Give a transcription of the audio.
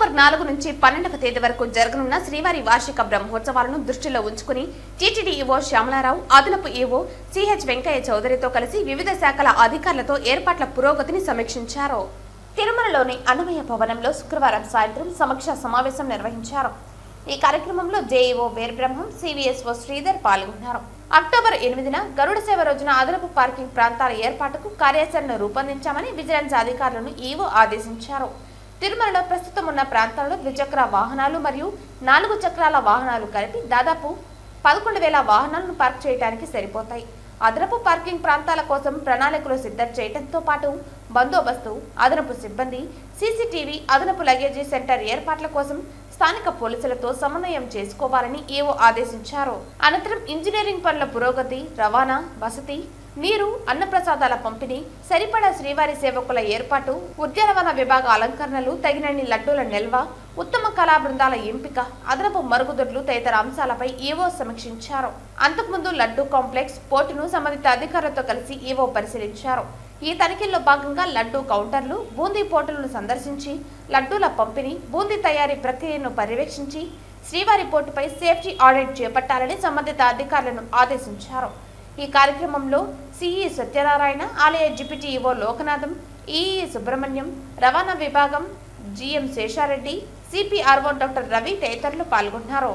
October 4 నుంచి 12వ తేదీ వరకు జరగనున్న శ్రీవారి వార్షిక బ్రహ్మోత్సవాలను దృష్టిలో ఉంచుకుని టీటీడీ ఈవో శ్యామలారావు, అదనపు ఈవో సిహెచ్ వెంకయ్య చౌదరితో కలిసి వివిధ శాఖల అధికారులతో ఏర్పాట్ల పురోగతిని సమీక్షించారు. తిరుమలలోని అన్నమయ్య భవనంలో శుక్రవారం సాయంత్రం సమీక్షా సమావేశం నిర్వహించారు. ఈ కార్యక్రమంలో జేఈఓ వీరబ్రహ్మం, సివిఎస్ఓ శ్రీధర్ పాల్గొన్నారు. అక్టోబర్ 8న గరుడ సేవ రోజున అదనపు పార్కింగ్ ప్రాంతాల ఏర్పాటుకు కార్యాచరణ రూపొందించామని విజిలెన్స్ అధికారులను ఈవో ఆదేశించారు. తిరుమలలో ప్రస్తుతం ఉన్న ప్రాంతాల్లో ద్విచక్ర వాహనాలు మరియు 4 చక్రాల వాహనాలు కలిపి దాదాపు 11,000 వాహనాలను పార్క్ చేయడానికి సరిపోతాయి. అదనపు పార్కింగ్ ప్రాంతాల కోసం ప్రణాళికలు సిద్ధం చేయడంతో పాటు బందోబస్తు, అదనపు సిబ్బంది, సీసీటీవీ, అదనపు లగేజీ సెంటర్ ఏర్పాట్ల కోసం స్థానిక పోలీసులతో సమన్వయం చేసుకోవాలని ఈవో ఆదేశించారు. అనంతరం ఇంజనీరింగ్ పనుల పురోగతి, రవాణా, వసతి, నీరు, అన్నప్రసాదాల పంపిణీ, సరిపడా శ్రీవారి సేవకుల ఏర్పాటు, ఉద్యానవన విభాగ అలంకరణలు, తగినన్ని లడ్డూల నిల్వ, ఉత్తమ కళా బృందాల ఎంపిక, అదనపు మరుగుదొడ్లు తదితర అంశాలపై ఈవో సమీక్షించారు. అంతకుముందు లడ్డూ కాంప్లెక్స్ పోర్టును సంబంధిత అధికారులతో కలిసి ఈవో పరిశీలించారు. ఈ తనిఖీల్లో భాగంగా లడ్డూ కౌంటర్లు, బూందీ పోర్టులను సందర్శించి లడ్డూల పంపిణీ, బూందీ తయారీ ప్రక్రియను పర్యవేక్షించి శ్రీవారి పోర్టుపై సేఫ్టీ ఆడిట్ చేపట్టాలని సంబంధిత అధికారులను ఆదేశించారు. ఈ కార్యక్రమంలో సిఈ సత్యనారాయణ, ఆలయ deputy EO Lokanatham, EE Subrahmanyam, రవాణా విభాగం GM Sesha Reddy, CPRO doctor Ravi తదితరులు పాల్గొన్నారు.